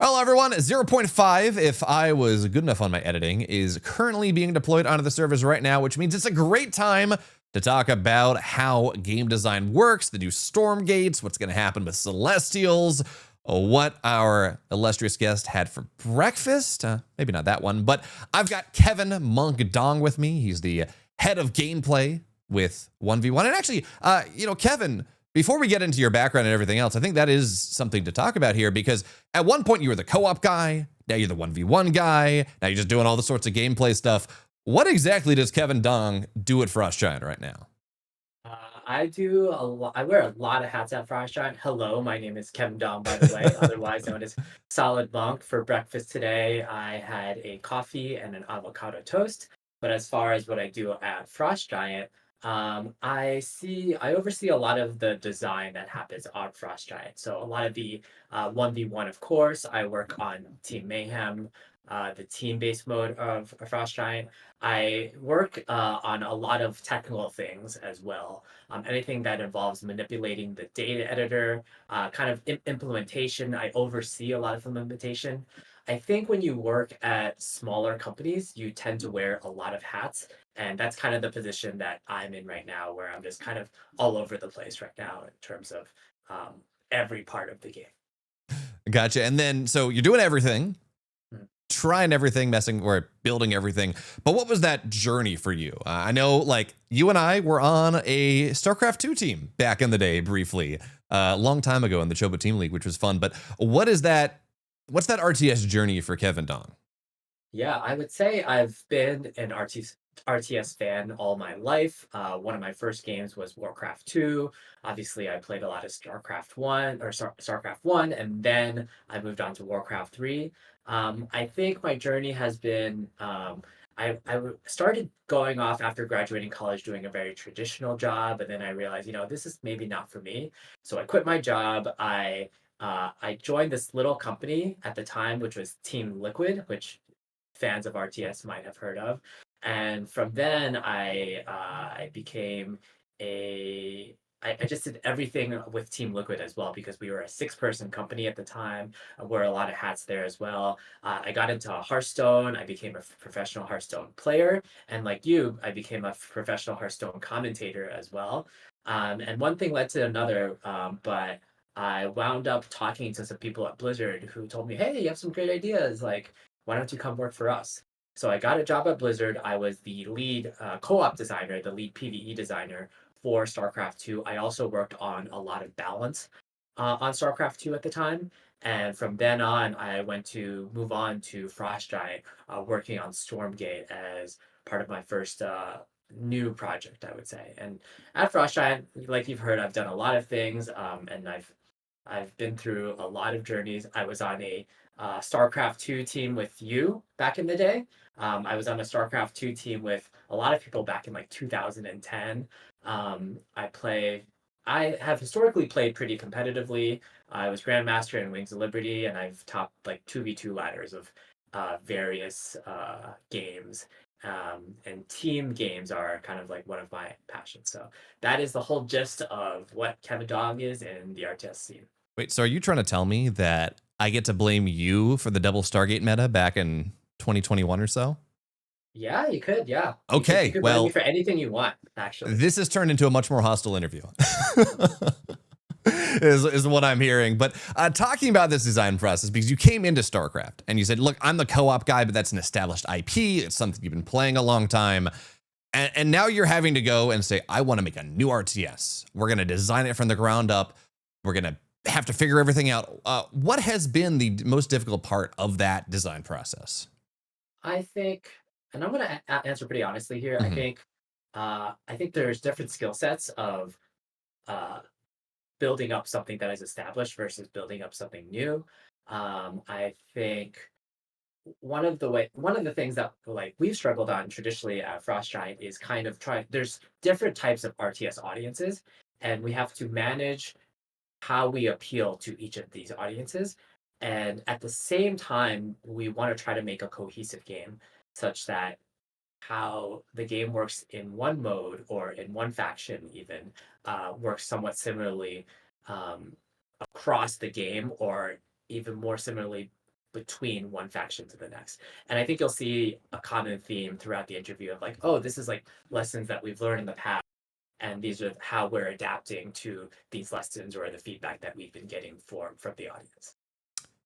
Hello everyone, zero point 0.5, if I was good enough on my editing, is currently being deployed onto the servers right now, which means it's a great time to talk about how game design works, the new Stormgates, what's going to happen with Celestials, what our illustrious guest had for breakfast. Maybe not that one, but I've got Kevin Monk Dong with me. He's the head of gameplay with 1v1. And actually, Kevin, before we get into your background and everything else, I think that is something to talk about here, because at one point you were the co-op guy, now you're the 1v1 guy, now you're just doing all the sorts of gameplay stuff. What exactly does Kevin Dong do at Frost Giant right now? I do a lot. I wear a lot of hats at Frost Giant. Hello, my name is Kevin Dom, by the way, otherwise known as Solid Monk. For breakfast today, I had a coffee and an avocado toast. But as far as what I do at Frost Giant, I oversee a lot of the design that happens on Frost Giant. So a lot of the 1v1, of course. I work on Team Mayhem, the team-based mode of Frost Giant. I work on a lot of technical things as well. Anything that involves manipulating the data editor, kind of implementation. I oversee a lot of implementation. I think when you work at smaller companies, you tend to wear a lot of hats. And that's kind of the position that I'm in right now, where I'm just kind of all over the place right now in terms of every part of the game. Gotcha. And then, so you're doing everything, Mm. trying everything, messing or building everything. But what was that journey for you? I know, like, you and I were on a StarCraft 2 team back in the day, briefly, a long time ago in the Choba Team League, which was fun. But what's that RTS journey for Kevin Dong? Yeah, I would say I've been an RTS fan all my life. One of my first games was Warcraft 2. Obviously, I played a lot of StarCraft 1 or StarCraft 1, and then I moved on to Warcraft 3. I think my journey has been started going off after graduating college doing a very traditional job, and then I realized, this is maybe not for me. So I quit my job. I joined this little company at the time, which was Team Liquid, which fans of RTS might have heard of. And from then, I became a I just did everything with Team Liquid as well, because we were a six-person company at the time. I wore a lot of hats there as well. I got into Hearthstone. I became a professional Hearthstone player, and like you, I became a professional Hearthstone commentator as well. And one thing led to another, but I wound up talking to some people at Blizzard who told me, "Hey, you have some great ideas. Like, why don't you come work for us?" So I got a job at Blizzard. I was the lead co-op designer, the lead PvE designer for StarCraft 2. I also worked on a lot of balance on StarCraft 2 at the time. And from then on, I went to move on to Frost Giant, working on Stormgate as part of my first new project, I would say. And at Frost Giant, like you've heard, I've done a lot of things, and I've been through a lot of journeys. I was on a StarCraft 2 team with you back in the day. I was on a StarCraft 2 team with a lot of people back in like 2010. I play. I have historically played pretty competitively. I was Grandmaster in Wings of Liberty, and I've topped like 2v2 ladders of various games. And team games are kind of like one of my passions. So that is the whole gist of what Kevin Dog is in the RTS scene. Wait, so are you trying to tell me that I get to blame you for the double Stargate meta back in 2021 or so? Yeah, you could. Yeah, you Okay, could blame me well, for anything you want. Actually, this has turned into a much more hostile interview. is what I'm hearing. But talking about this design process, because you came into StarCraft and you said, look, I'm the co-op guy, but that's an established IP. It's something you've been playing a long time. And now you're having to go and say, I want to make a new RTS. We're going to design it from the ground up. We're going to have to figure everything out. What has been the most difficult part of that design process? I think, and I'm gonna answer pretty honestly here. Hmm. I think there's different skill sets of uh, building up something that is established versus building up something new. I think one of the things that like we've struggled on traditionally at Frost Giant is kind of trying. There's different types of RTS audiences, and we have to manage how we appeal to each of these audiences. And at the same time, we want to try to make a cohesive game such that how the game works in one mode or in one faction even works somewhat similarly um, across the game, or even more similarly between one faction to the next. And I think you'll see a common theme throughout the interview of like, oh, this is like lessons that we've learned in the past, and these are how we're adapting to these lessons or the feedback that we've been getting from the audience.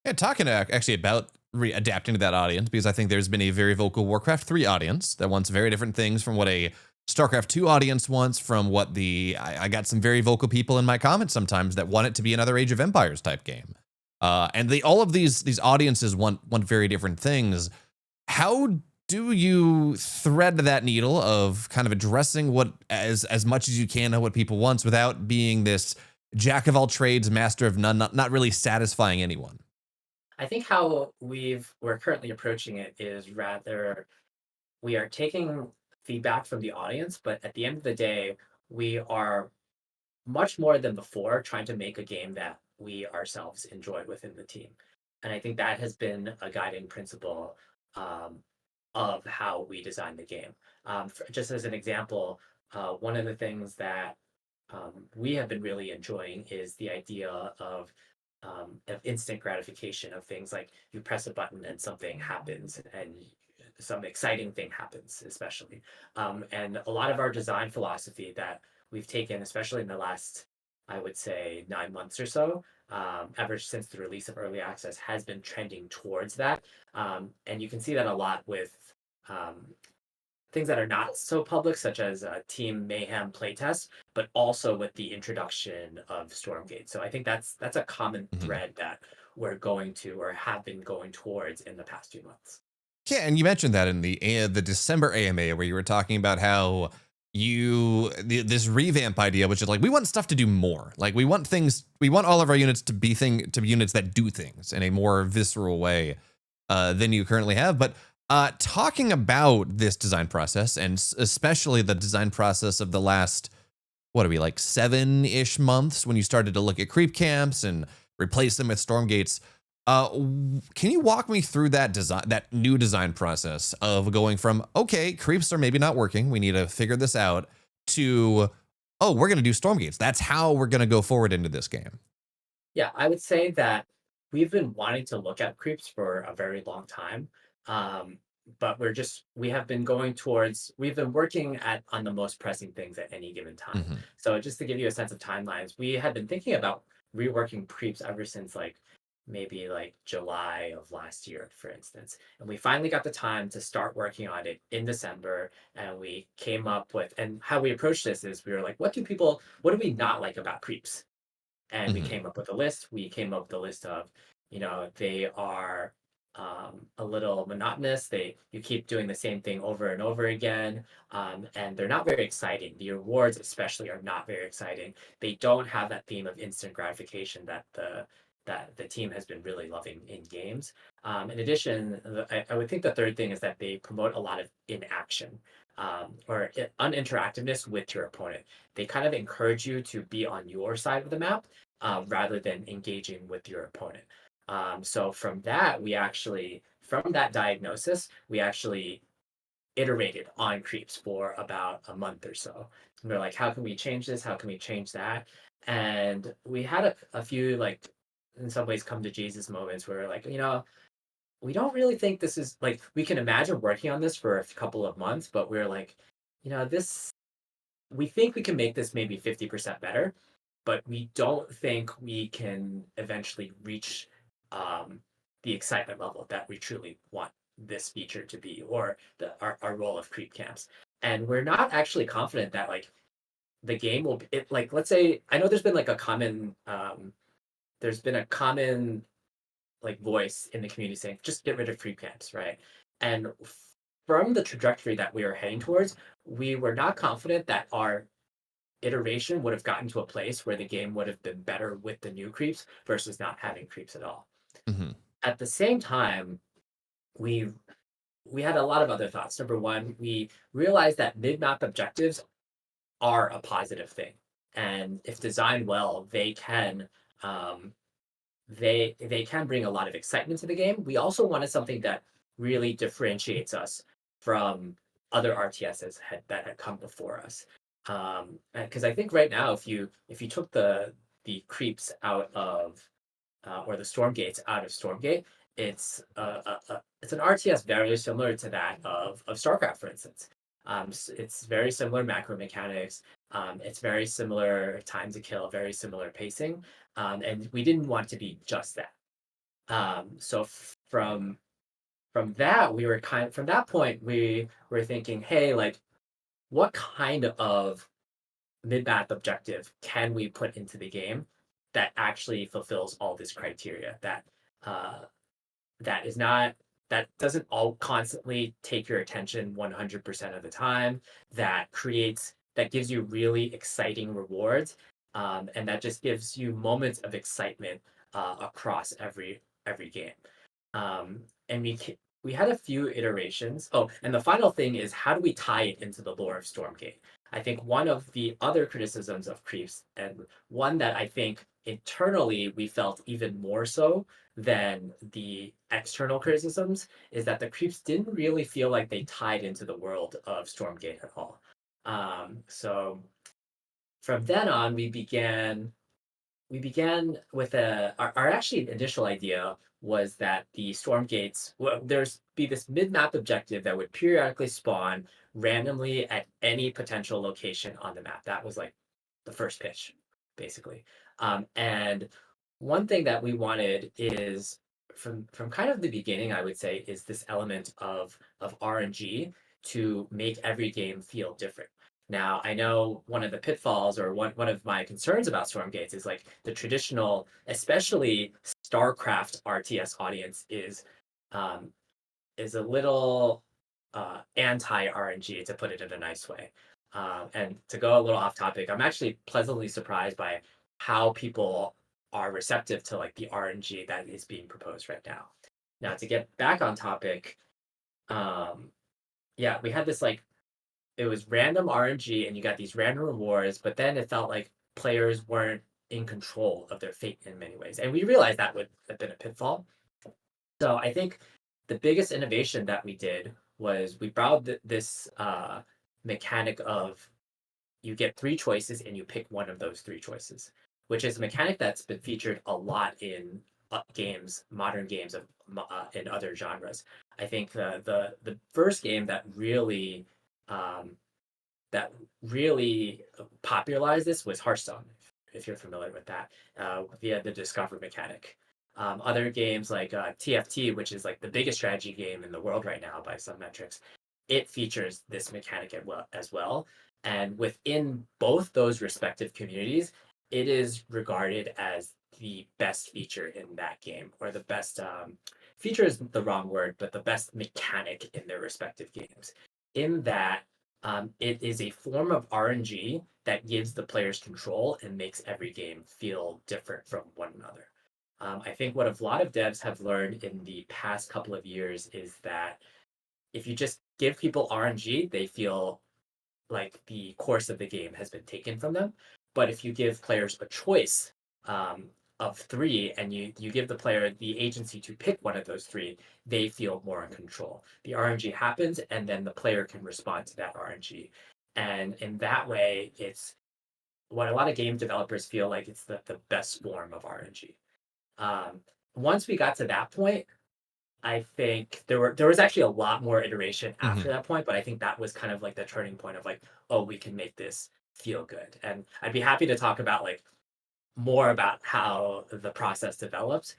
Yeah, talking actually about adapting to that audience, because I think there's been a very vocal Warcraft 3 audience that wants very different things from what a StarCraft 2 audience wants, from what I got some very vocal people in my comments sometimes that want it to be another Age of Empires type game. And all of these audiences want very different things. How do you thread that needle of kind of addressing what as much as you can of what people want without being this jack of all trades, master of none, not really satisfying anyone? I think how we're currently approaching it is rather we are taking feedback from the audience, but at the end of the day, we are much more than before trying to make a game that we ourselves enjoy within the team. And I think that has been a guiding principle um, of how we design the game. Just as an example, one of the things that we have been really enjoying is the idea of instant gratification of things like you press a button and something happens and some exciting thing happens, especially. And a lot of our design philosophy that we've taken, especially in the last, I would say, 9 months or so, ever since the release of early access, has been trending towards that. And you can see that a lot with um, things that are not so public, such as Team Mayhem playtest, but also with the introduction of Stormgate. So I think that's a common Mhm. thread that we're going to or have been going towards in the past few months. Yeah, and you mentioned that in the December AMA where you were talking about how this revamp idea, which is like we want stuff to do more. Like we want all of our units to be units that do things in a more visceral way than you currently have. But talking about this design process, and especially the design process of the last, what are we, like 7-ish months, when you started to look at creep camps and replace them with Stormgates. Can you walk me through that new design process of going from, okay, creeps are maybe not working, we need to figure this out, to, oh, we're going to do Stormgates. That's how we're going to go forward into this game. Yeah, I would say that we've been wanting to look at creeps for a very long time. Um, but we have been we've been working on the most pressing things at any given time. Hmm. So just to give you a sense of timelines, we had been thinking about reworking creeps ever since like maybe like July of last year, for instance. And we finally got the time to start working on it in December. And we came up with, and how we approached this is we were like, what do we not like about creeps? And we Hmm. came up with a list. We came up with a list of, they are a little monotonous. You keep doing the same thing over and over again, and they're not very exciting. The rewards, especially, are not very exciting. They don't have that theme of instant gratification that the team has been really loving in games. In addition, I would think the third thing is that they promote a lot of inaction or uninteractiveness with your opponent. They kind of encourage you to be on your side of the map rather than engaging with your opponent. So from that diagnosis, we actually iterated on creeps for about a month or so. And we're like, how can we change this? How can we change that? And we had a few like in some ways come to Jesus moments where we're like, we don't really think this is like we can imagine working on this for a couple of months, but we're like, this we think we can make this maybe 50% better, but we don't think we can eventually reach um, the excitement level that we truly want this feature to be or our role of creep camps. And we're not actually confident that like the game will like let's say I know there's been a common like voice in the community saying just get rid of creep camps, right? And from the trajectory that we are heading towards, we were not confident that our iteration would have gotten to a place where the game would have been better with the new creeps versus not having creeps at all. Hmm. At the same time, we we had a lot of other thoughts. Number one, we realized that mid-map objectives are a positive thing, and if designed well, um, they can bring a lot of excitement to the game. We also wanted something that really differentiates us from other RTSs that had come before us. Because I think right now, if you took the creeps out of or the storm gates out of Stormgate, it's an RTS very similar to that of StarCraft, for instance. It's very similar macro mechanics. It's very similar time to kill, very similar pacing, and we didn't want to be just that. So from that, from that point we were thinking, hey, like, what kind of mid-map objective can we put into the game that actually fulfills all this criteria, uh, that is not that doesn't all constantly take your attention 100% of the time, that gives you really exciting rewards, and that just gives you moments of excitement across every game. And we had a few iterations. Oh, and the final thing is, how do we tie it into the lore of Stormgate? I think one of the other criticisms of creeps, and one that I think internally we felt even more so than the external criticisms, is that the creeps didn't really feel like they tied into the world of Stormgate at all. So from then on, we began with our actually initial idea was that the Stormgates, well, there's be this mid-map objective that would periodically spawn randomly at any potential location on the map. That was like the first pitch, basically. And one thing that we wanted is, from kind of the beginning, I would say, is this element of RNG to make every game feel different. Now, I know one of the pitfalls, or one of my concerns about Stormgates, is like the traditional, especially StarCraft RTS audience um, is a little anti RNG, to put it in a nice way. And to go a little off topic, I'm actually pleasantly surprised by how people are receptive to like the RNG that is being proposed right now. Now, to get back on topic, um, yeah, we had this like, it was random RNG and you got these random rewards, but then it felt like players weren't in control of their fate in many ways. And we realized that would have been a pitfall. So I think the biggest innovation that we did was we brought this mechanic of, you get three choices and you pick one of those three choices, which is a mechanic that's been featured a lot in games, modern games in other genres. I think the first game um, that really popularized this was Hearthstone, if you're familiar with that, via the discover mechanic. Other games like TFT, which is like the biggest strategy game in the world right now by some metrics, it features this mechanic as well. And within both those respective communities, it is regarded as the best feature in that game, or the best feature is the wrong word, but the best mechanic in their respective games. In that, it is a form of RNG that gives the players control and makes every game feel different from one another. I think what a lot of devs have learned in the past couple of years is that if you just give people RNG, they feel like the course of the game has been taken from them. But if you give players a choice of three, and you give the player the agency to pick one of those three, they feel more in control. The RNG happens, and then the player can respond to that RNG. And in that way, it's what a lot of game developers feel like it's the best form of RNG. Um, Once we got to that point, I think there was actually a lot more iteration Hmm. after that point, but I think that was kind of like the turning point of like, oh, we can make this feel good. And I'd be happy to talk about like more about how the process developed,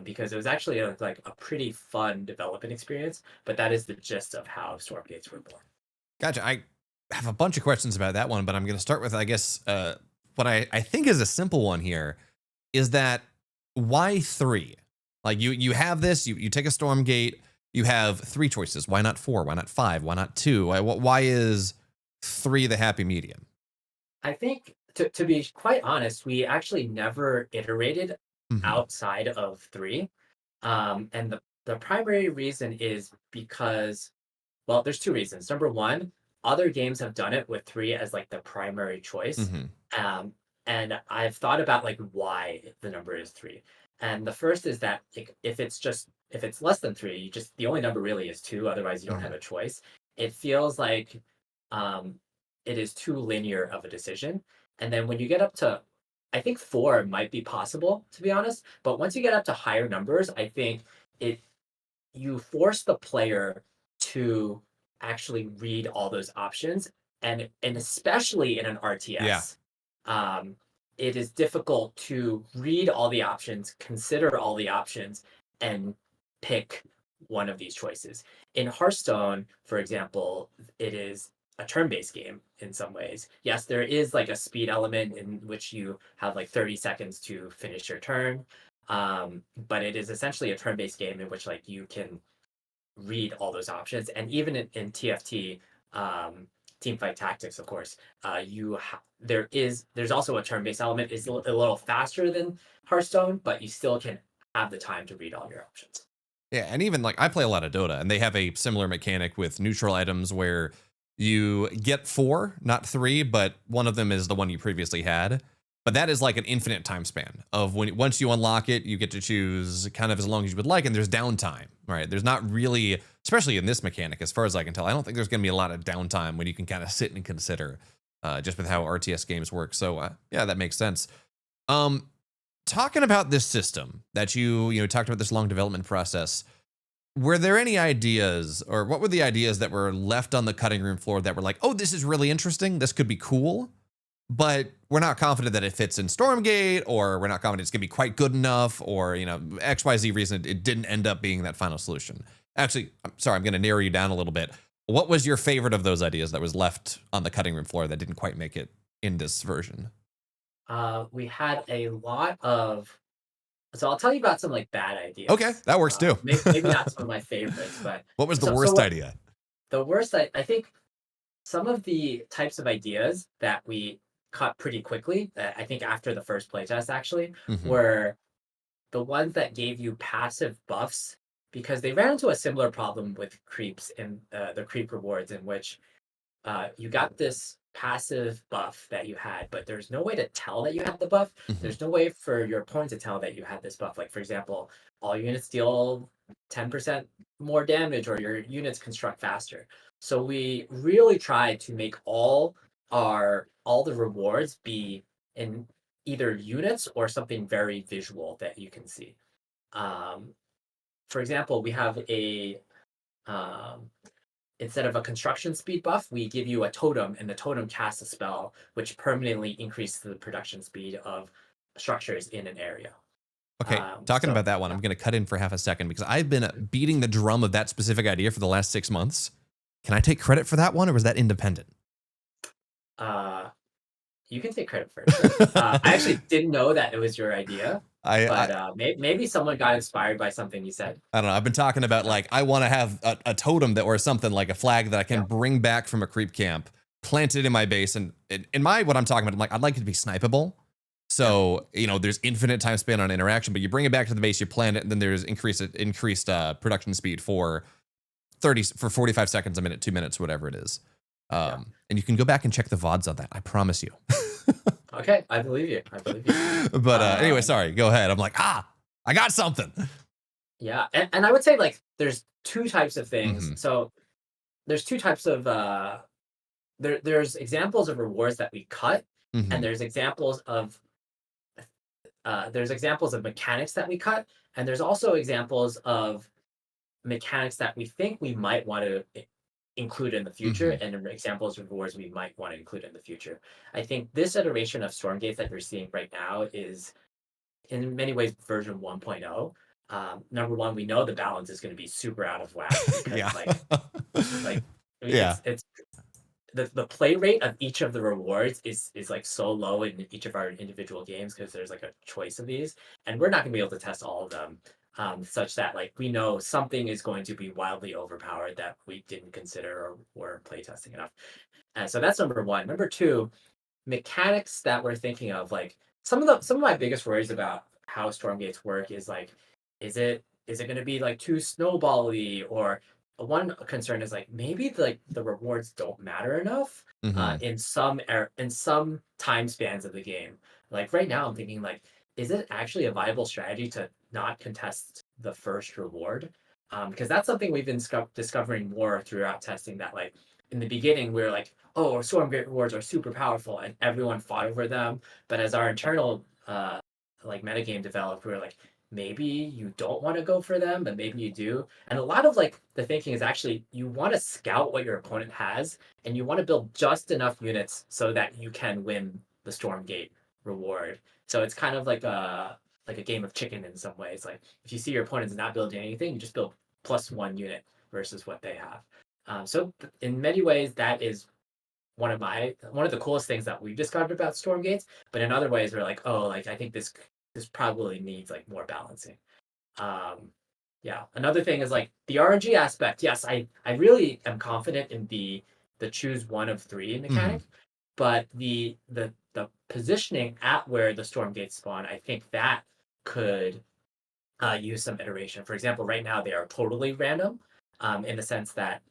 because it was actually like a pretty fun development experience. But that is the gist of how Stormgates were born. Gotcha. I have a bunch of questions about that one, but I'm going to start with, I guess, what I think is a simple one here is that, why three? Like, you have this, you take a Stormgate, you have three choices. Why not four? Why not five? Why not two? Why is three the happy medium? I think, to be quite honest, we actually never iterated Hmm. outside of three. And the primary reason is because, well, there's two reasons. Number one, other games have done it with three as like the primary choice. Hmm. Um, and I've thought about like why the number is three. And the first is that, like, if it's less than three, you just the only number really is two, otherwise you don't have Hmm. a choice. It feels like um it is too linear of a decision. And then when you get up to, I think four might be possible, to be honest, but once you get up to higher numbers, I think it you force the player to actually read all those options, and especially in an Yeah. RTS, um, it is difficult to read all the options, consider all the options, and pick one of these choices. In Hearthstone, for example, it is a turn-based game in some ways. Yes, there is like a speed element in which you have like 30 seconds to finish your turn. But it is essentially a turn-based game in which like you can read all those options. And even in TFT, team fight tactics, of course, there's also a turn-based element. It's a little faster than Hearthstone, but you still can have the time to read all your options. Yeah, and even like I play a lot of Dota, and they have a similar mechanic with neutral items where you get 4, not 3, but one of them is the one you previously had. But that is like an infinite time span of when once you unlock it, you get to choose kind of as long as you would like, and there's downtime, right? There's not really, especially in this mechanic, as far as I can tell, I don't think there's going to be a lot of downtime when you can kind of sit and consider, just with how RTS games work. So yeah, that makes sense. Um, Talking about this system that you talked about, this long development process, were there any ideas, or what were the ideas that were left on the cutting room floor that were like, oh, this is really interesting, this could be cool, but we're not confident that it fits in Stormgate, or we're not confident it's gonna be quite good enough, or XYZ reason it didn't end up being that final solution? Actually, I'm sorry, I'm gonna narrow you down a little bit. What was your favorite of those ideas that was left on the cutting room floor that didn't quite make it in this version? We had a lot of. So I'll tell you about some like bad Okay, ideas. that works too. Maybe not some of my favorites, but What was the so worst idea? the worst, I think some of the types of ideas that we cut pretty quickly, I think after the first playtest actually, Hmm. were the ones that gave you passive buffs, because they ran into a similar problem with creeps in the creep rewards, in which you got this passive buff that you had, but there's no way to tell that you had the buff. Hmm. There's no way for your opponent to tell that you had this buff. Like, for example, all units deal 10% more damage, or your units construct faster. So we really tried to make all the rewards be in either units or something very visual that you can see. Um, for example, we have a um, instead of a construction speed buff, we give you a totem, and the totem casts a spell which permanently increases the production speed of structures in an area. Okay, talking So about that one, yeah. I'm going to cut in for half a second because I've been beating the drum of that specific idea for the last 6 months. Can I take credit for that one, or was that independent? uh, you can take credit for it, sure. I actually didn't know that it was your idea, I but maybe someone got inspired by something you said. I don't know. I've been talking about Uh, like I want to have a totem that or something like a flag that I can yeah, bring back from a creep camp, plant it in my base, and in my what I'm talking about, I'm like I'd like it to be snipeable. yeah, So there's infinite time span on interaction, but you bring it back to the base, you plant it, and then there's increased production speed for 45 seconds, a minute, 2 minutes, whatever it is. yeah. And you can go back and check the VODs on that. I promise you. Okay, I believe you. I believe you. But anyway, Um, sorry. Go ahead. I'm like, I got something. yeah, and I would say like there's two types of things. Hmm. So there's two types of there's examples of rewards that we cut, Hmm. and there's examples of mechanics that we cut, and there's also examples of mechanics that we think we might want to include in the future, Hmm. and examples of rewards we might want to include in the future. I think this iteration of Stormgate that you're seeing right now is in many ways version 1.0. Number one, we know the balance is going to be super out of whack Yeah. because like Yeah. it's the play rate of each of the rewards is like so low in each of our individual games, because there's like a choice of these, and we're not going to be able to test all of them, such that like we know something is going to be wildly overpowered that we didn't consider or were playtesting enough. And so that's number one. Number two, mechanics that we're thinking of, like some of my biggest worries about how Stormgates work is like, is it going to be like too snowbally, or one concern is like maybe like the rewards don't matter enough Hmm. in some time spans of the game. Like right now, I'm thinking like, is it actually a viable strategy to not contest the first reward? Because that's something we've been discovering more throughout testing, that like in the beginning we were like, oh, Stormgate rewards are super powerful, and everyone fought over them. But as our internal like metagame developed, we were like, maybe you don't want to go for them, but maybe you do. And a lot of like the thinking is actually you want to scout what your opponent has, and you want to build just enough units so that you can win the Stormgate reward. So it's kind of like a game of chicken in some ways. Like if you see your opponent's not building anything, you just build +1 unit versus what they have. So in many ways, that is one of the coolest things that we've discovered about Stormgates. But in other ways, we're like, oh, like I think this probably needs like more balancing. Um, yeah. Another thing is like the RNG aspect. Yes, I really am confident in the choose one of three mechanic, but the positioning at where the Stormgates spawn, I think that could use some iteration. For example, right now they are totally random, in the sense that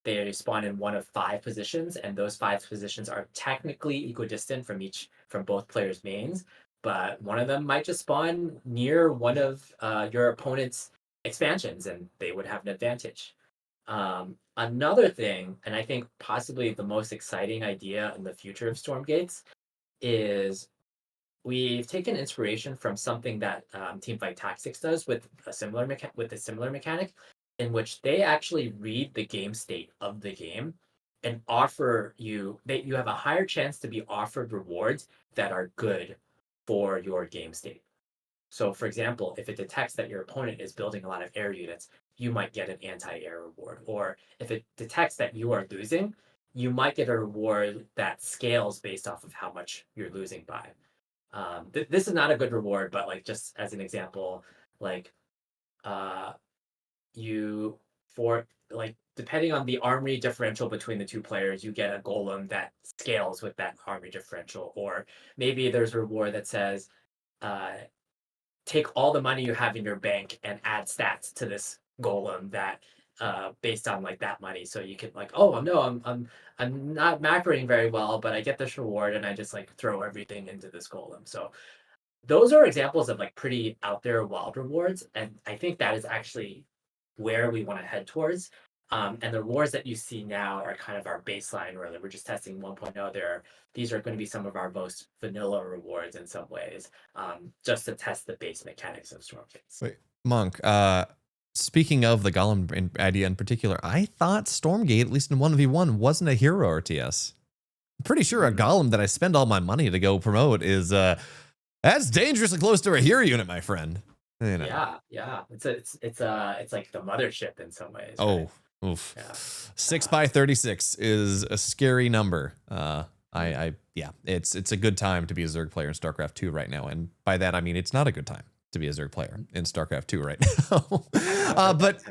they spawn in one of 5 positions, and those 5 positions are technically equidistant from both players' mains. But one of them might just spawn near one of your opponent's expansions, and they would have an advantage. Another thing, and I think possibly the most exciting idea in the future of Stormgates, is we've taken inspiration from something that Teamfight Tactics does with a similar mechanic, in which they actually read the game state of the game and offer you that you have a higher chance to be offered rewards that are good for your game state. So, for example, if it detects that your opponent is building a lot of air units, you might get an anti-air reward. Or if it detects that you are losing, you might get a reward that scales based off of how much you're losing by. This is not a good reward, but like just as an example, like uh, you for like depending on the armory differential between the 2 players, you get a golem that scales with that armory differential, or maybe there's a reward that says, uh, take all the money you have in your bank and add stats to this golem that based on like that money. So you can like, oh no, I'm not macroing very well, but I get this reward and I just like throw everything into this golem. So those are examples of like pretty out there wild rewards, and I think that is actually where we want to head towards. And the rewards that you see now are kind of our baseline, where we're just testing 1.0. These are going to be some of our most vanilla rewards in some ways, just to test the base mechanics of Stormgates. Wait, Monk, speaking of the Golem idea in particular, I thought Stormgate, at least in 1v1, wasn't a hero RTS. I'm pretty sure a Golem that I spend all my money to go promote is, that's dangerously close to a hero unit, my friend. You know. Yeah. It's like the mothership in some ways. Oh, right? oof. Yeah. 6x36 is a scary number. Yeah, it's a good time to be a Zerg player in StarCraft 2 right now, and by that I mean it's not a good time to be a Zerg player in StarCraft 2 right now. But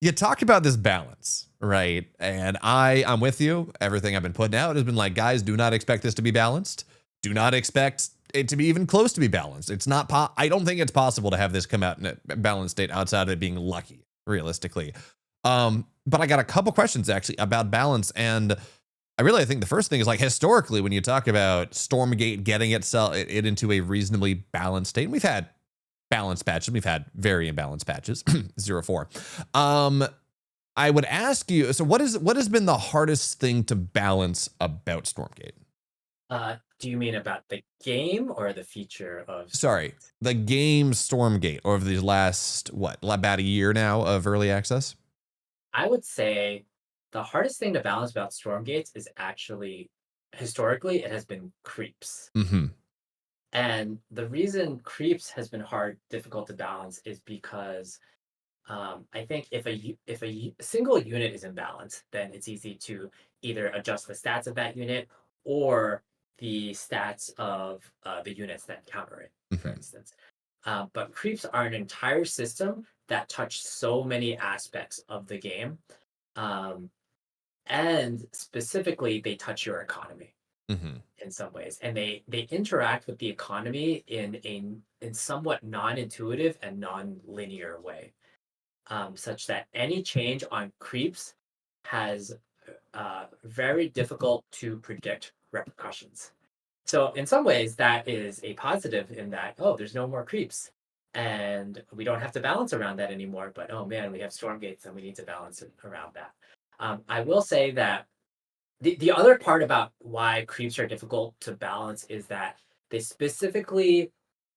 you talk about this balance, right? And I'm with you. Everything I've been putting out has been like, guys, do not expect this to be balanced. Do not expect it to be even close to be balanced. It's not. I don't think it's possible to have this come out in a balanced state outside of it being lucky, realistically. But I got a couple questions actually about balance, and I really think the first thing is like historically when you talk about Stormgate getting it into a reasonably balanced state. And we've had balanced patches, we've had very imbalanced patches, 0-4. I would ask you, so what has been the hardest thing to balance about Stormgate? Do you mean about the game or the feature of Sorry, the game Stormgate over these last, about a year now of early access? I would say the hardest thing to balance about Stormgates is actually historically it has been creeps. Mm-hmm. And the reason creeps has been difficult to balance is because I think if a single unit is imbalanced, then it's easy to either adjust the stats of that unit or the stats of the units that counter it, for instance. But creeps are an entire system that touch so many aspects of the game. And specifically, they touch your economy in some ways. And they interact with the economy in somewhat non-intuitive and non-linear way. Such that any change on creeps has very difficult to predict repercussions. So in some ways, that is a positive in that, oh, there's no more creeps. And we don't have to balance around that anymore. But oh man, we have Stormgates and we need to balance it around that. I will say that the other part about why creeps are difficult to balance is that they specifically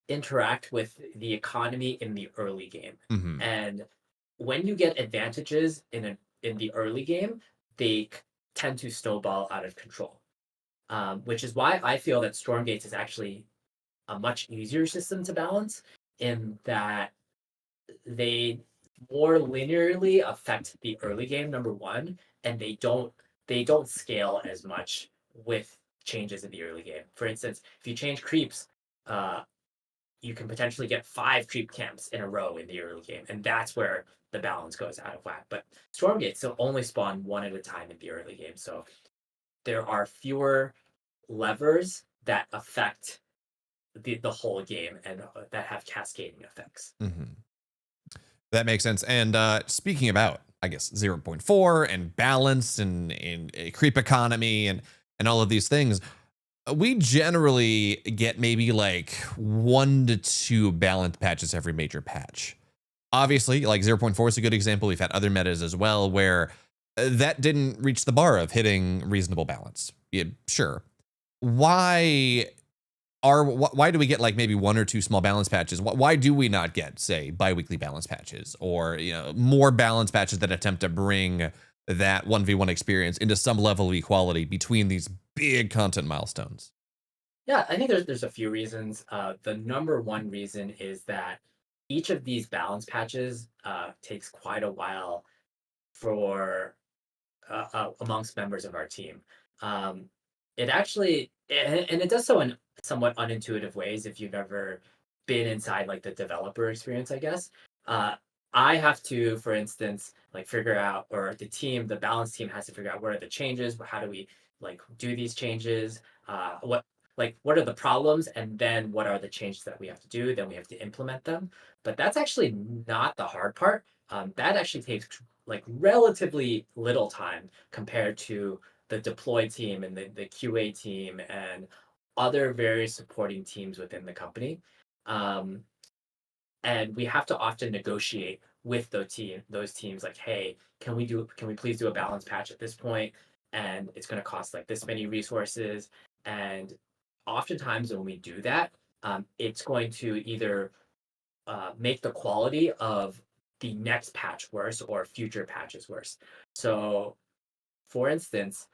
interact with the economy in the early game. Hmm. And when you get advantages in the early game, they tend to snowball out of control. Which is why I feel that Stormgates is actually a much easier system to balance in that they more linearly affect the early game, number one, and they don't scale as much with changes in the early game. For instance, if you change creeps, uh, you can potentially get 5 creep camps in a row in the early game, and that's where the balance goes out of whack. But Stormgates still only spawn one at a time in the early game, so there are fewer levers that affect the whole game and that have cascading effects. Hmm. That makes sense. And speaking about, I guess, 0.4 and balance and a creep economy and all of these things, we generally get maybe like 1 to 2 balance patches every major patch. Obviously, like 0.4 is a good example. We've had other metas as well where that didn't reach the bar of hitting reasonable balance. Yeah, sure. Why why do we get like maybe 1 or 2 small balance patches? Why do we not get, say, biweekly balance patches or more balance patches that attempt to bring that 1v1 experience into some level of equality between these big content milestones? Yeah, I think there's a few reasons. The number one reason is that each of these balance patches takes quite a while for amongst members of our team. Um, it actually and it does so in somewhat unintuitive ways if you've ever been inside like the developer experience, I guess. Uh, I have to, for instance, like figure out, or the balance team has to figure out what are the changes, how do we like do these changes, what are the problems, and then what are the changes that we have to do. Then we have to implement them. But that's actually not the hard part. That actually takes like relatively little time compared to the deploy team and the QA team and other various supporting teams within the company. Um, and we have to often negotiate with those teams like, hey, can we please do a balance patch at this point? And it's going to cost like this many resources. And oftentimes when we do that, it's going to either make the quality of the next patch worse or future patches worse. So, for instance,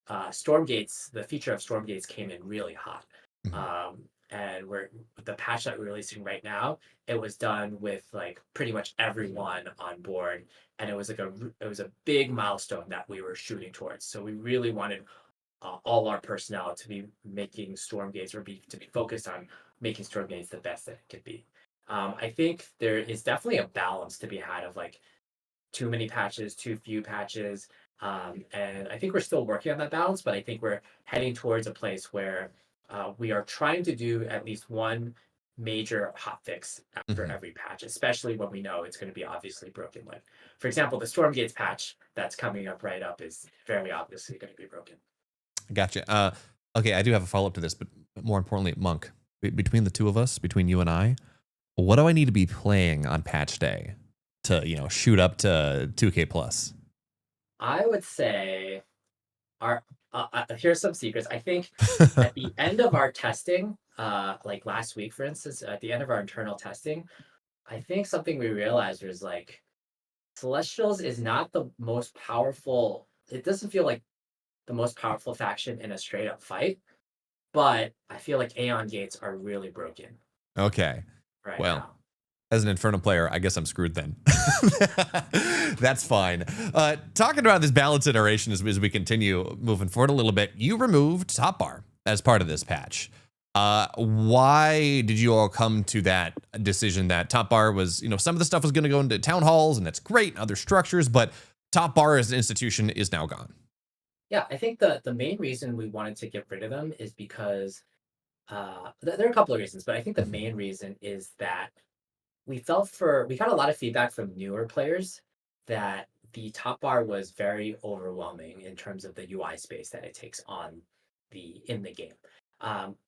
the feature of Stormgates came in really hot. Mhm. Um, and we're the patch that we're releasing right now, it was done with like pretty much everyone on board, and it was a big milestone that we were shooting towards. So we really wanted all our personnel to be making Stormgates to be focused on making Stormgates the best that it could be. I think there is definitely a balance to be had of like too many patches, too few patches. And I think we're still working on that balance, but I think we're heading towards a place where we are trying to do at least one major hotfix after Mhm. every patch, especially when we know it's going to be obviously broken. Like, for example, the Stormgates patch that's coming up right up is very obviously going to be broken. Gotcha. Okay, I do have a follow up to this, but more importantly, Monk, between the two of us, between you and I, what do I need to be playing on patch day to shoot up to 2K plus? I would say our here's some secrets. I think at the end of our testing, like last week, for instance, at the end of our internal testing, I think something we realized was like Celestials is not the most powerful. It doesn't feel like the most powerful faction in a straight up fight, but I feel like Aeon Gates are really broken Okay. right Well, now. as an Inferno player, I guess I'm screwed then. That's fine. Talking about this balance iteration as we continue moving forward a little bit, you removed top bar as part of this patch. Why did you all come to that decision that top bar was, some of the stuff was going to go into town halls and that's great, other structures, but top bar as an institution is now gone? Yeah, I think the main reason we wanted to get rid of them is because there are a couple of reasons, but I think the Mhm. main reason is that we got a lot of feedback from newer players that the top bar was very overwhelming in terms of the UI space that it takes on the in the game.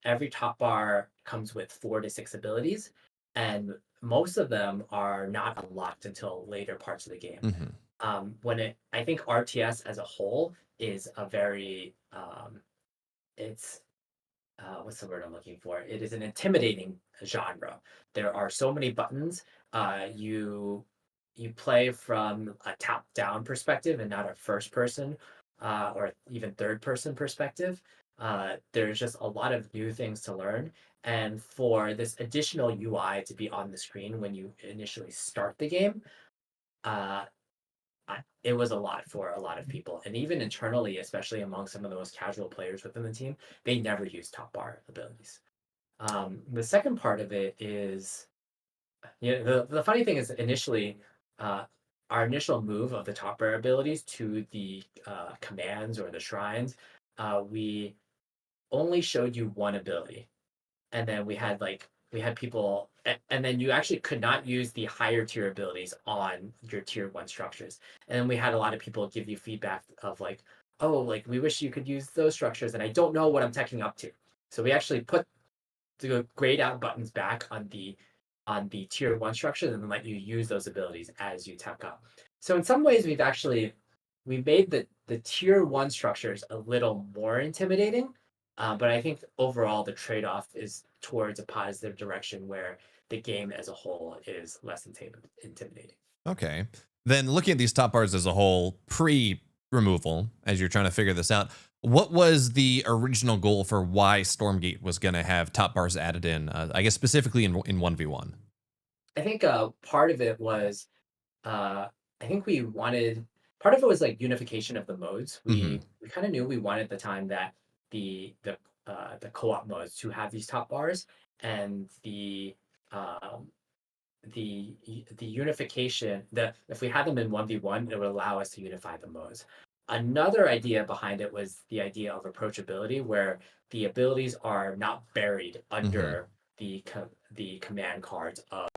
Every top bar comes with 4 to 6 abilities, and most of them are not unlocked until later parts of the game. Mhm. I think RTS as a whole is a very it's what's the word I'm looking for? It is an intimidating genre. There are so many buttons. You play from a top-down perspective and not a first-person or even third-person perspective. There's just a lot of new things to learn, and for this additional UI to be on the screen when you initially start the game, uh, it was a lot for a lot of people, and even internally, especially among some of the most casual players within the team, they never use top bar abilities. The second part of it is, yeah, the funny thing is initially, uh, our initial move of the top bar abilities to the commands or the shrines, we only showed you one ability, and then we had people, and then you actually could not use the higher tier abilities on your tier one structures. And then we had a lot of people give you feedback of like, oh, like we wish you could use those structures, and I don't know what I'm teching up to. So we actually put the grayed out buttons back on the tier one structures and then let you use those abilities as you tech up. So in some ways, we made the tier one structures a little more intimidating, but I think overall the trade off is towards a positive direction where the game as a whole is less intimidating. Okay. Then looking at these top bars as a whole, pre removal, as you're trying to figure this out, what was the original goal for why Stormgate was going to have top bars added in? I guess specifically in 1v1. I think part of it was uh, I think we wanted part of it was like unification of the modes. Hmm. We kind of knew we wanted the time that the co-op modes to have these top bars and um, the unification. The If we had them in 1v1, it would allow us to unify the modes. Another idea behind it was the idea of approachability, where the abilities are not buried Hmm. under the command cards of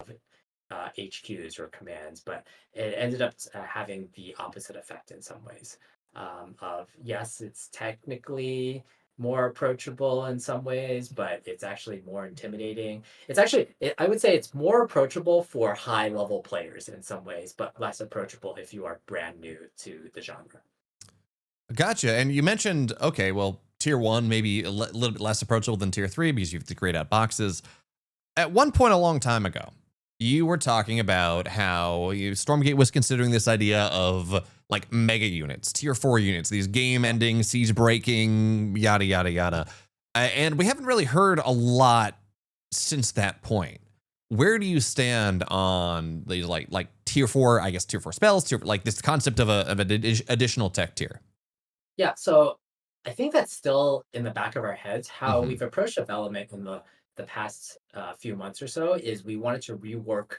HQs or commands, but it ended up having the opposite effect in some ways. Of yes, it's technically more approachable in some ways, but it's actually more intimidating. I would say it's more approachable for high level players in some ways, but less approachable if you are brand new to the genre. Gotcha. And you mentioned, okay, well, tier one, maybe little bit less approachable than tier three because you have to grade out boxes. At one point a long time ago, you were talking about how Stormgate was considering this idea of like mega units, tier four units, these game ending, siege breaking, yada, yada, yada. And we haven't really heard a lot since that point. Where do you stand on these like tier four, I guess tier four spells, like this concept of an additional tech tier? Yeah, so I think that's still in the back of our heads. How Hmm. we've approached development in the past few months or so is we wanted to rework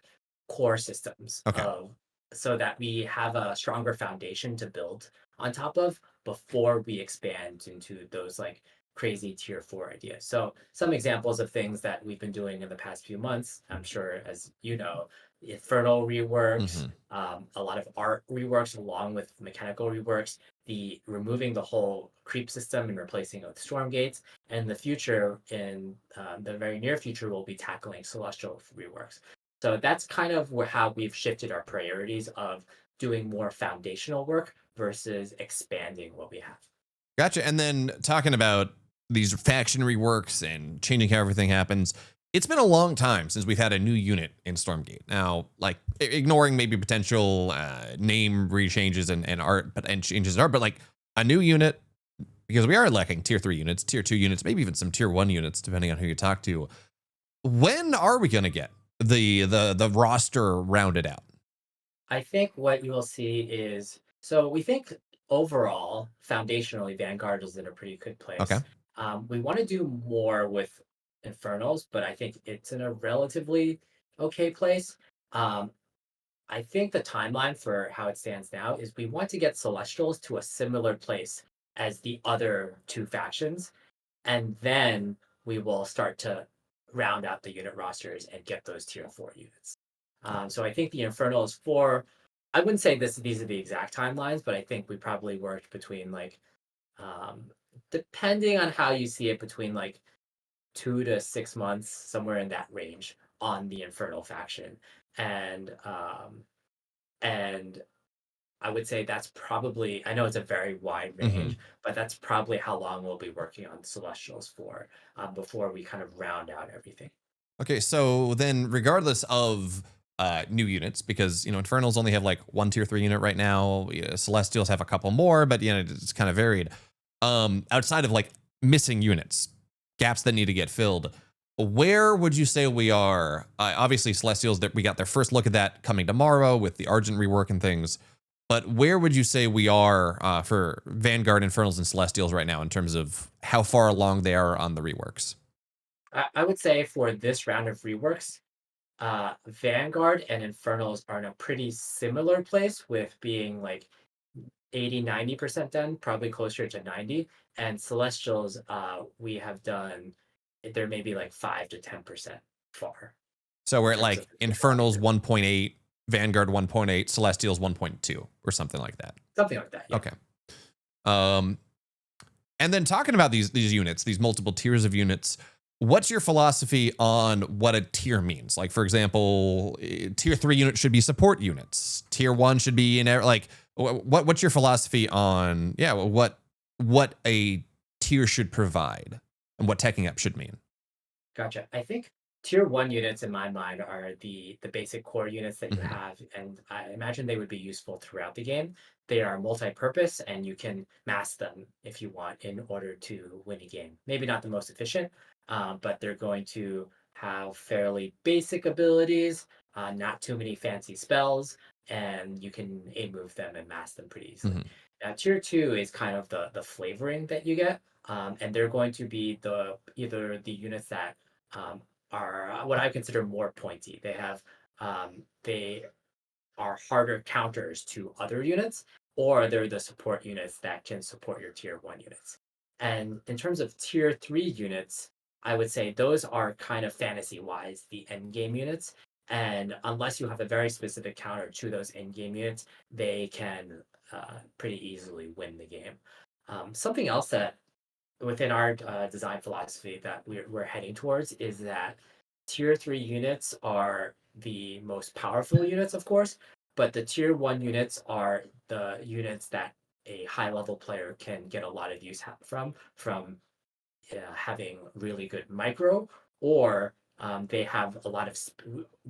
core systems Okay. of so that we have a stronger foundation to build on top of before we expand into those like crazy tier four ideas. So some examples of things that we've been doing in the past few months, I'm sure as you know, Infernal reworks, Hmm. a lot of art reworks along with mechanical reworks, the removing the whole creep system and replacing it with Stormgates. And in the future, in the very near future, we'll be tackling celestial reworks. So that's kind of how we've shifted our priorities of doing more foundational work versus expanding what we have. Gotcha. And then talking about these faction reworks and changing how everything happens, it's been a long time since we've had a new unit in Stormgate. Now, like ignoring maybe potential name rechanges and art, and changes in art, but like a new unit because we are lacking tier three units, tier two units, maybe even some tier one units, depending on who you talk to. When are we going to get the roster rounded out? I think what you will see is so we think overall, foundationally, Vanguard is in a pretty good Okay. place. We want to do more with Infernals, but I think it's in a relatively okay place. Um, I think the timeline for how it stands now is we want to get Celestials to a similar place as the other two factions, and then we will start to round out the unit rosters and get those tier four units. So I think the Infernal is four. I wouldn't say these are the exact timelines, but I think we probably worked between um, depending on how you see it, between like 2 to 6 months, somewhere in that range on the Infernal faction, and um, and I would say that's probably, I know it's a very wide Hmm. range, but that's probably how long we'll be working on Celestials for, before we kind of round out everything. Okay, so then regardless of new units, because Infernals only have like one tier 3 unit right now, Celestials have a couple more, but it's kind of varied. Outside of like missing units, gaps that need to get filled, where would you say we are? Obviously, Celestials, that we got their first look at that coming tomorrow with the Argent rework and things. But where would you say we are for Vanguard, Infernals, and Celestials right now in terms of how far along they are on the reworks? I would say for this round of reworks, Vanguard and Infernals are in a pretty similar place with being like 80-90% done, probably closer to 90. And Celestials, we have done, there may be like 5 to 10% far So in we're at terms of like the overall Infernals tier. 1.8, Vanguard 1.8, Celestials 1.2, or something like that. Something like that. Yeah. Okay. Um, and then talking about these units, these multiple tiers of units, what's your philosophy on what a tier means? Like, for example, tier 3 units should be support units. Tier 1 should be like what's your philosophy on what a tier should provide and what teching up should mean? Gotcha. I think tier one units in my mind are the basic core units that you Hmm. have, and I imagine they would be useful throughout the game. They are multi-purpose, and you can mass them if you want in order to win a game. Maybe not the most efficient, but they're going to have fairly basic abilities, not too many fancy spells, and you can a move them and mass them pretty easily. Hmm. Now, tier two is kind of the flavoring that you get, and they're going to be the either the units that are what I consider more pointy. They are harder counters to other units, or they're the support units that can support your tier one units. And in terms of tier three units, I would say those are kind of fantasy wise the end game units. And unless you have a very specific counter to those end game units, they can pretty easily win the game. Something else that within our design philosophy that we're heading towards is that tier three units are the most powerful units, of course, but the tier one units are the units that a high level player can get a lot of use from having really good micro or they have a lot of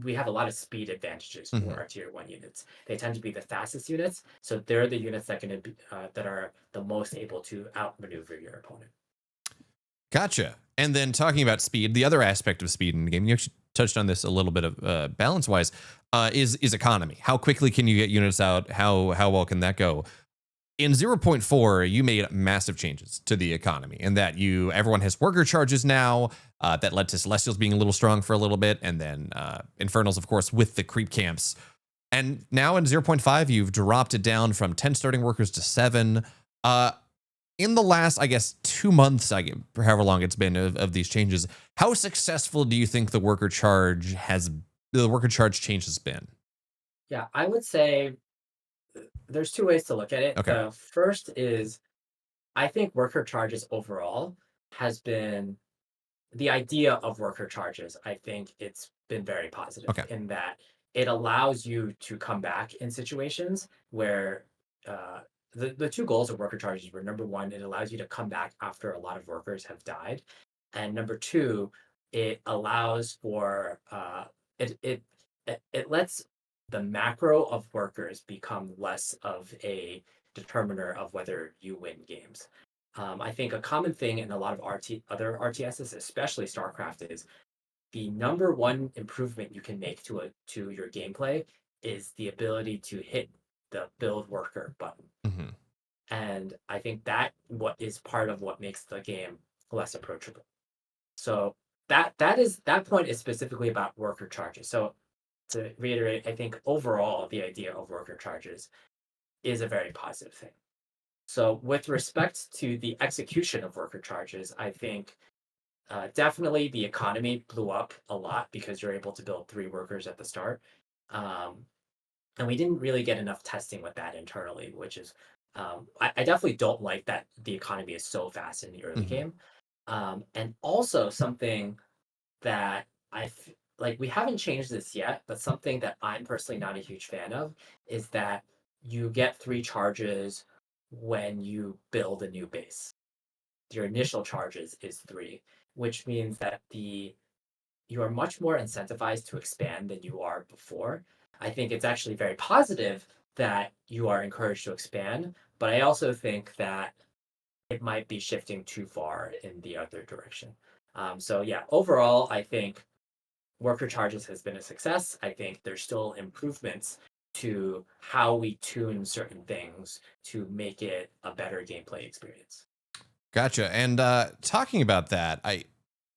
we have a lot of speed advantages for Hmm. our tier one units. They tend to be the fastest units, so they're the units that can be that are the most able to outmaneuver your opponent. Gotcha. And then talking about speed, the other aspect of speed in the game, you actually touched on this a little bit of balance wise, is economy. How quickly can you get units out? How well can that go? In 0.4, you made massive changes to the economy, and that everyone has worker charges now. That led to Celestials being a little strong for a little bit, and then Infernals, of course, with the creep camps. And now in 0.5, you've dropped it down from 10 starting workers to 7. Uh, in the last, I guess, 2 months, however long it's been of these changes, how successful do you think the worker charge change has been? Yeah, I would say there's two ways to look at it. Okay. The first is I think worker charges overall has been the idea of worker charges. I think it's been very positive Okay. in that it allows you to come back in situations where uh, the two goals of worker charges were number one, it allows you to come back after a lot of workers have died. And number two, it allows for it, it it lets the macro of workers become less of a determiner of whether you win games. I think a common thing in a lot of other RTSs, especially StarCraft, is the number one improvement you can make to your gameplay is the ability to hit the build worker button. Hmm. And I think that what is part of what makes the game less approachable. So that point is specifically about worker charges. So to reiterate, I think overall the idea of worker charges is a very positive thing. So with respect to the execution of worker charges, I think definitely the economy blew up a lot because you're able to build three workers at the start. Um, and we didn't really get enough testing with that internally, which is I definitely don't like that the economy is so fast in the early Hmm. game. And also something that like we haven't changed this yet, but something that I'm personally not a huge fan of is that you get 3 charges when you build a new base. Your initial charges is 3, which means that you are much more incentivized to expand than you are before. I think it's actually very positive that you are encouraged to expand, but I also think that it might be shifting too far in the other direction. So yeah, overall, I think worker charges has been a success. I think there's still improvements to how we tune certain things to make it a better gameplay experience. Gotcha. And talking about that, I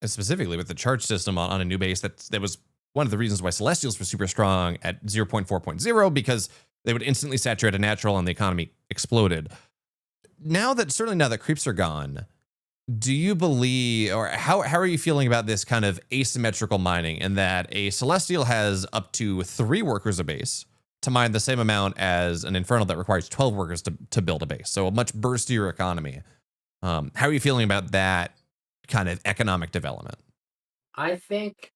specifically with the charge system on a new base, that was one of the reasons why Celestials were super strong at 0.4.0, because they would instantly saturate a natural and the economy exploded. Now that creeps are gone, do you believe, or how are you feeling about this kind of asymmetrical mining, in that a Celestial has up to 3 workers a base to mine the same amount as an Infernal that requires 12 workers to build a base? So a much burstier economy. How are you feeling about that kind of economic development? I think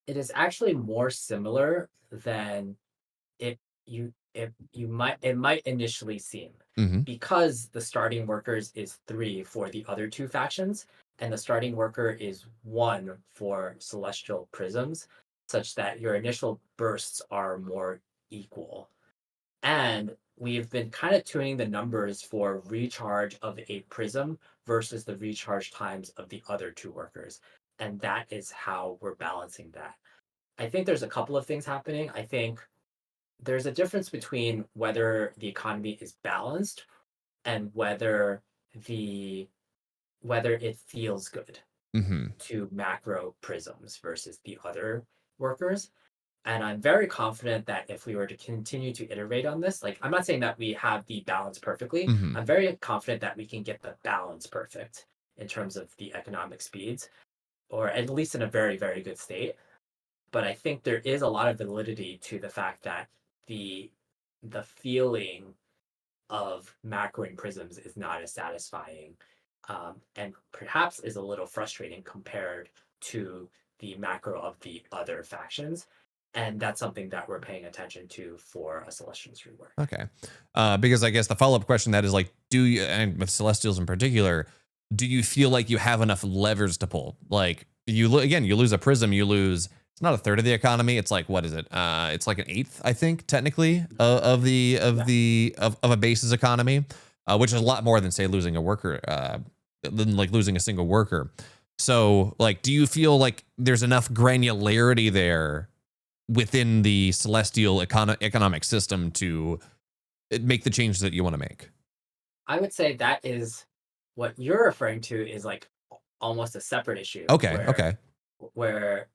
it is actually more similar than it might initially seem, Hmm. because the starting workers is 3 for the other 2 factions, and the starting worker is 1 for Celestial Prisms, such that your initial bursts are more equal. And we've been kind of tuning the numbers for recharge of a prism versus the recharge times of the other 2 workers. And that is how we're balancing that. I think there's a couple of things happening. I think there's a difference between whether the economy is balanced and the whether it feels good Hmm. to macro prisms versus the other workers. And I'm very confident that if we were to continue to iterate on this, like, I'm not saying that we have the balance perfectly. Hmm. I'm very confident that we can get the balance perfect in terms of the economic speeds, or at least in a very, very good state. But I think there is a lot of validity to the fact that the the feeling of macroing prisms is not as satisfying, and perhaps is a little frustrating compared to the macro of the other factions. And that's something that we're paying attention to for a Celestials rework. Okay. Because I guess the follow up question that is like, do you, and with Celestials in particular, do you feel like you have enough levers to pull? Like again, you lose a prism, you lose. It's not a third of the economy. It's like, what is it? It's like an eighth, I think, technically, Yeah. of a base's economy, which is a lot more than say losing a worker, than like losing a single worker. So, like, do you feel like there's enough granularity there within the celestial economic system to make the changes that you want to make? I would say that is what you're referring to is like almost a separate issue Okay. Okay. where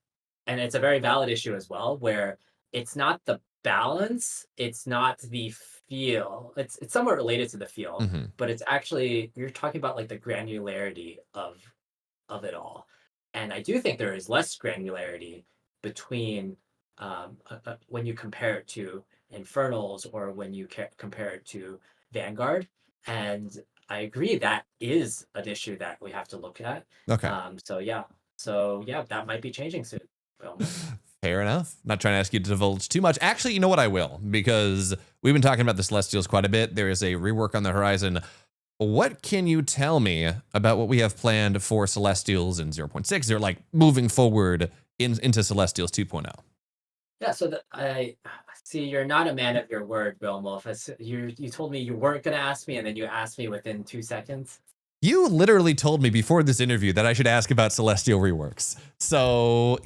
and it's a very valid issue as well, where it's not the balance, it's not the feel. It's somewhat related to the feel, Hmm. but it's actually you're talking about like the granularity of it all. And I do think there is less granularity between when you compare it to Infernals or when you compare it to Vanguard. And I agree that is an issue that we have to look at. Okay. So yeah, that might be changing soon. Well, Fair enough. Not trying to ask you to divulge too much. Actually, you know what? I will, because we've been talking about the Celestials quite a bit. There is a rework on the horizon. What can you tell me about what we have planned for Celestials in 0.6? They're like moving forward into Celestials 2.0. yeah, so I see you're not a man of your word, BeoMulf. You told me you weren't going to ask me, and then you asked me within 2 seconds. You literally told me before this interview that I should ask about Celestial reworks. So,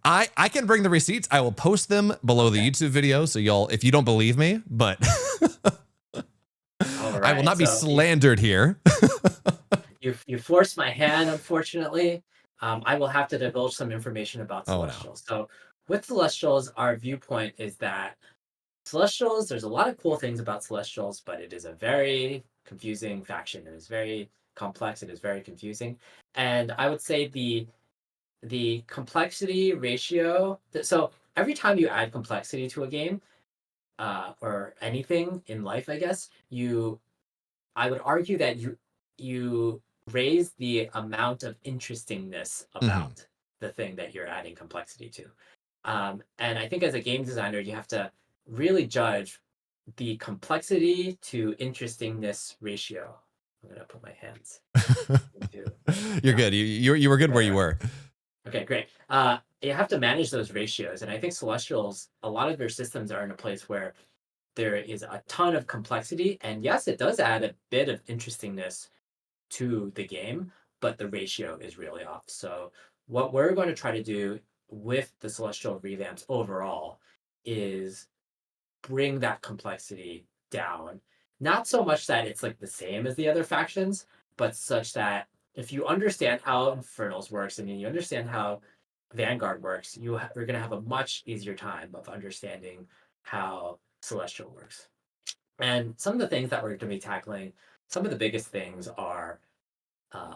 I can bring the receipts. I will post them below the Okay. YouTube video. So y'all, if you don't believe me, but All I will right. not be So slandered here. you forced my hand, unfortunately. I will have to divulge some information about Oh no. Celestials. So with Celestials, our viewpoint is that Celestials, there's a lot of cool things about Celestials, but it is a very confusing faction. It is very complex. It is very confusing. And I would say the complexity ratio. So every time you add complexity to a game, or anything in life, I guess, I would argue that you raise the amount of interestingness Hmm. about the thing that you're adding complexity to. And I think as a game designer, you have to really judge the complexity to interestingness ratio. I'm gonna put my hands into. You're Yeah. good. You were good where you Right. were. Okay, great. You have to manage those ratios, and I think Celestials, a lot of their systems are in a place where there is a ton of complexity, and yes, it does add a bit of interestingness to the game, but the ratio is really off. So what we're going to try to do with the Celestial revamps overall is bring that complexity down. Not so much that it's like the same as the other factions, but such that if you understand how Infernals works and you understand how Vanguard works, you're going to have a much easier time of understanding how Celestial works. And some of the things that we're going to be tackling, some of the biggest things are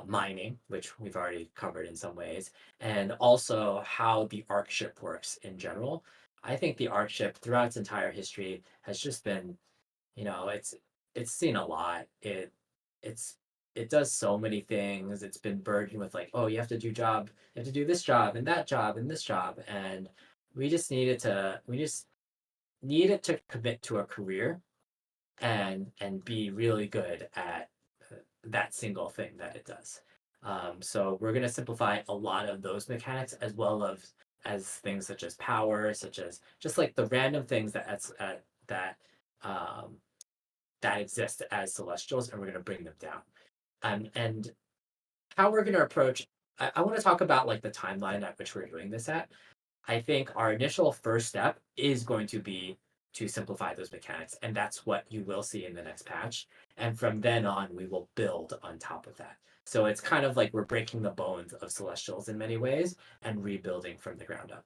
mining, which we've already covered in some ways, and also how the arc ship works in general. I think the arc ship throughout its entire history has just been, it's seen a lot. It's it does so many things. It's been burdened with like, oh, you have to do this job and that job and this job, and we just needed to commit to a career and be really good at that single thing that it does. So we're going to simplify a lot of those mechanics as well as things such as power, such as just like the random things that um, that exist as celestials, and we're going to bring them down. And how we're going to approach. I want to talk about like the timeline at which we're doing this at. I think our initial first step is going to be to simplify those mechanics, and that's what you will see in the next patch. And from then on, we will build on top of that. So it's kind of like we're breaking the bones of Celestials in many ways and rebuilding from the ground up.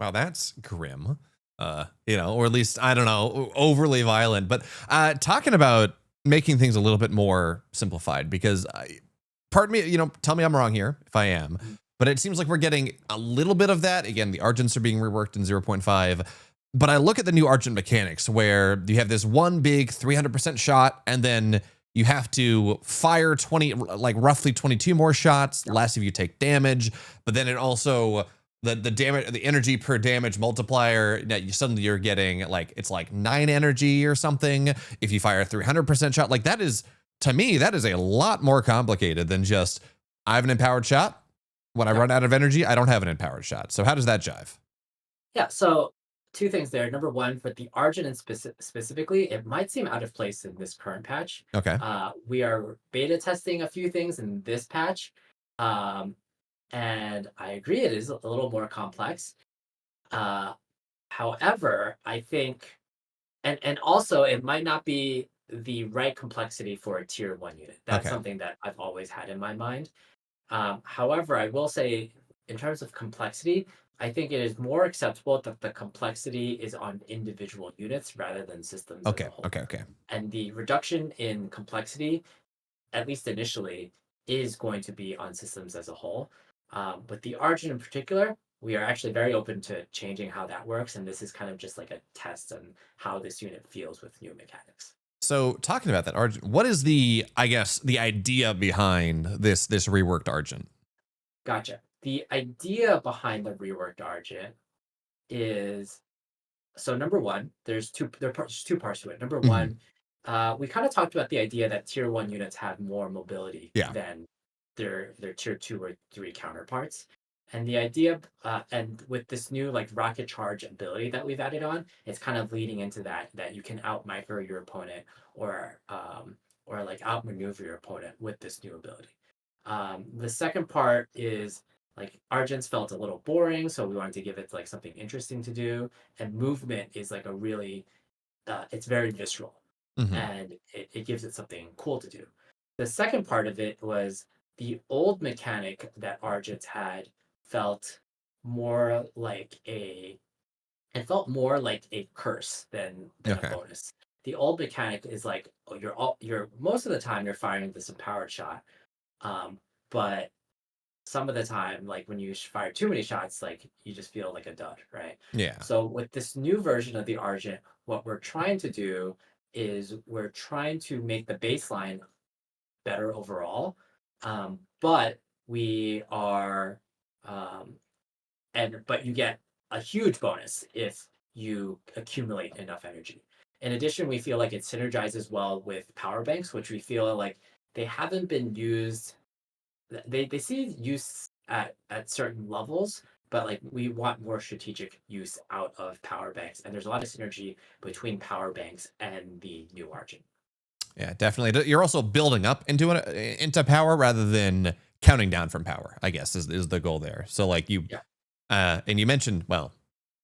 Wow, that's grim. Or at least I don't know, overly violent. But talking about making things a little bit more simplified, because pardon me, tell me I'm wrong here if I am, Mhm. but it seems like we're getting a little bit of that. Again, the Argents are being reworked in 0.5. But I look at the new Argent mechanics where you have this one big 300% shot, and then you have to fire 20, like roughly 22 more shots, Yeah. less if you take damage. But then it also the damage, the energy per damage multiplier, suddenly you're getting like it's like 9 energy or something if you fire a 300% shot. Like that is, to me, that is a lot more complicated than just I have an empowered shot. When I Yeah. run out of energy, I don't have an empowered shot. So how does that jive? Yeah. So two things there. Number one, for the Argent specifically, it might seem out of place in this current patch. Okay. We are beta testing a few things in this patch. Um, and I agree it is a little more complex. Uh, However, I think, and also it might not be the right complexity for a tier one unit. That's Okay. something that I've always had in my mind. However, I will say, in terms of complexity, I think it is more acceptable that the complexity is on individual units rather than systems as Okay. a whole. Okay. Okay. And the reduction in complexity, at least initially, is going to be on systems as a whole. With the Argent in particular, we are actually very open to changing how that works, and this is kind of just like a test on how this unit feels with new mechanics. So talking about that Argent, what is the, I guess, the idea behind this reworked Argent? Gotcha. The idea behind the reworked Argent is so number one, there's two parts to it. Number Mhm. one, we kind of talked about the idea that tier one units have more mobility Yeah. than their tier two or three counterparts. And the idea, and with this new like rocket charge ability that we've added on, it's kind of leading into that you can out micro your opponent or like outmaneuver your opponent with this new ability. The second part is like Argents felt a little boring, so we wanted to give it like something interesting to do. And movement is like a really, it's very visceral, Hmm. and it gives it something cool to do. The second part of it was the old mechanic that Argents had felt more like a it felt more like a curse than a Okay. bonus. The old mechanic is like, oh, you're most of the time you're firing this empowered shot, um, but some of the time, like when you fire too many shots, like you just feel like a dud, right? Yeah. So with this new version of the Argent, what we're trying to do is we're trying to make the baseline better overall, but we are, um, but you get a huge bonus if you accumulate enough energy. In addition, we feel like it synergizes well with power banks, which we feel like they haven't been used. They see use at certain levels, but like we want more strategic use out of power banks, and there's a lot of synergy between power banks and the new Argent. Yeah, definitely. You're also building up into power rather than counting down from power, I guess, is the goal there. So like you, Yeah. and you mentioned, well,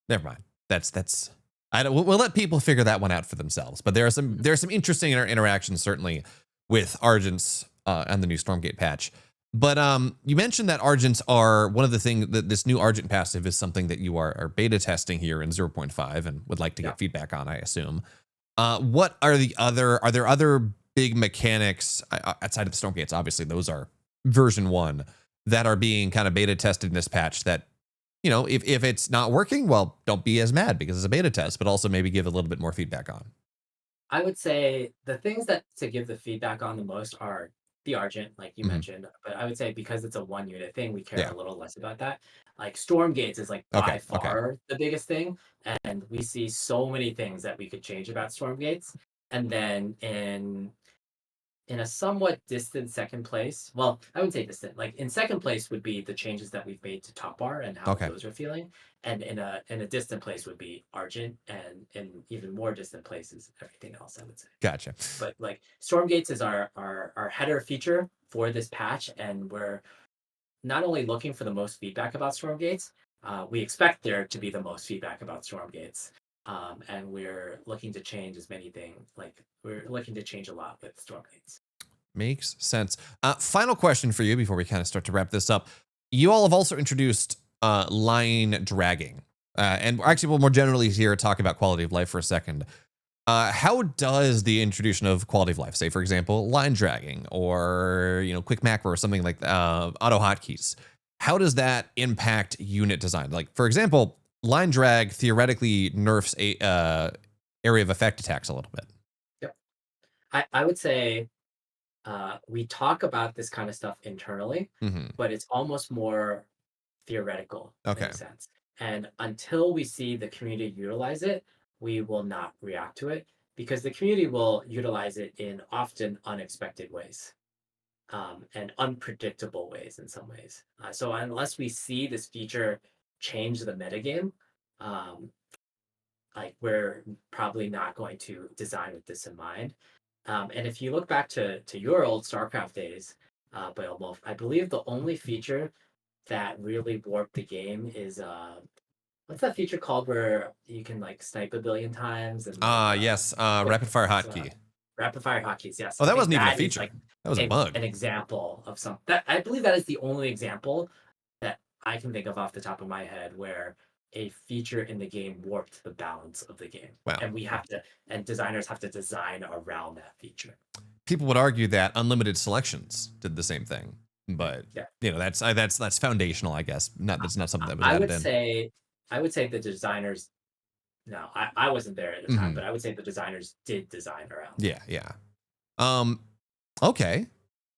never mind. That's I don't. We'll let people figure that one out for themselves. But there are some interesting interactions certainly with Argents and the new Stormgate patch. But you mentioned that Argents are one of the things that this new Argent passive is something that you are beta testing here in 0.5 and would like to get feedback on, I assume. What are are there other big mechanics outside of the Stormgates? Obviously, those are version 1 that are being kind of beta tested in this patch that, you know, if it's not working, well, don't be as mad because it's a beta test, but also maybe give a little bit more feedback on. I would say the things that to give the feedback on the most are the Argent, like you Mhm. mentioned. But I would say because it's a one unit thing, we care Yeah. a little less about that. Like Stormgates is like by Okay. Okay. far the biggest thing. And we see so many things that we could change about Stormgates. And then in a somewhat distant second place. Well, I wouldn't say distant. Like in second place would be the changes that we've made to top bar and how Okay. those are feeling. And in a distant place would be Argent, and in even more distant places, everything else, I would say. Gotcha. But like Stormgates is our header feature for this patch, and we're not only looking for the most feedback about Stormgates, we expect there to be the most feedback about Stormgates. And we're looking to change as many things. Like we're looking to change a lot with Stormgates. Makes sense. Final question for you before we kind of start to wrap this up. You all have also introduced line dragging. And actually, we'll more generally here talk about quality of life for a second. How does the introduction of quality of life, say, for example, line dragging or, you know, quick macro or something like auto hotkeys, how does that impact unit design? Like, for example, line drag theoretically nerfs a area of effect attacks a little bit. Yep. I would say we talk about this kind of stuff internally, Mm-hmm. but it's almost more theoretical in Okay. a sense. And until we see the community utilize it, we will not react to it because the community will utilize it in often unexpected ways, and unpredictable ways in some ways. So unless we see this feature change the metagame, um, like we're probably not going to design with this in mind. And if you look back to your old StarCraft days, BeoMulf, I believe the only feature that really warped the game is what's that feature called where you can like snipe a billion times and like Yes. quick Rapid fire it's, hotkey. rapid fire hotkeys. Yes, Oh, I that think wasn't even a that is feature. like That was a bug. an example of some that I believe that is the only example that I can think of off the top of my head where a feature in the game warped the balance of the game. Wow. And we have to, and designers have to design around that feature. People would argue that unlimited selections did the same thing, but Yeah. you know that's foundational, I guess. That's not something that was I added would in. say, I would say the designers, no, I wasn't there at the time, Mhm. but I would say the designers did design around. Yeah, yeah. Um, okay.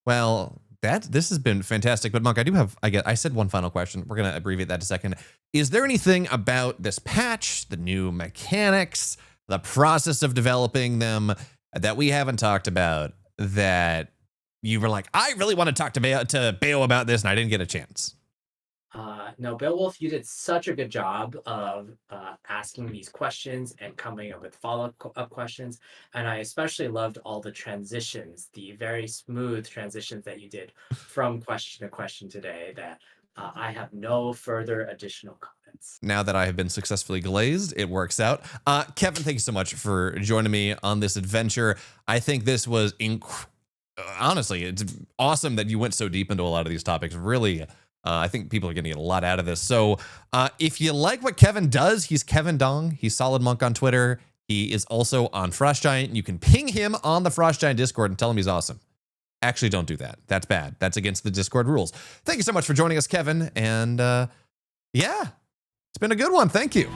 Well, this has been fantastic. But Monk, I said one final question. We're gonna abbreviate that a second. Is there anything about this patch, the new mechanics, the process of developing them that we haven't talked about that you were like, I really want to talk to Beo about this, and I didn't get a chance? No, BeoWulf, you did such a good job of asking these questions and coming up with follow-up questions. And I especially loved all the transitions, the very smooth transitions that you did from question to question today that I have no further additional comments. Now that I have been successfully glazed, it works out. Kevin, thank you so much for joining me on this adventure. I think this was honestly, it's awesome that you went so deep into a lot of these topics. Really, I think people are going to get a lot out of this. So if you like what Kevin does, he's Kevin Dong. He's Solid Monk on Twitter. He is also on Frost Giant. You can ping him on the Frost Giant Discord and tell him he's awesome. Actually, don't do that. That's bad. That's against the Discord rules. Thank you so much for joining us, Kevin. And yeah, it's been a good one. Thank you.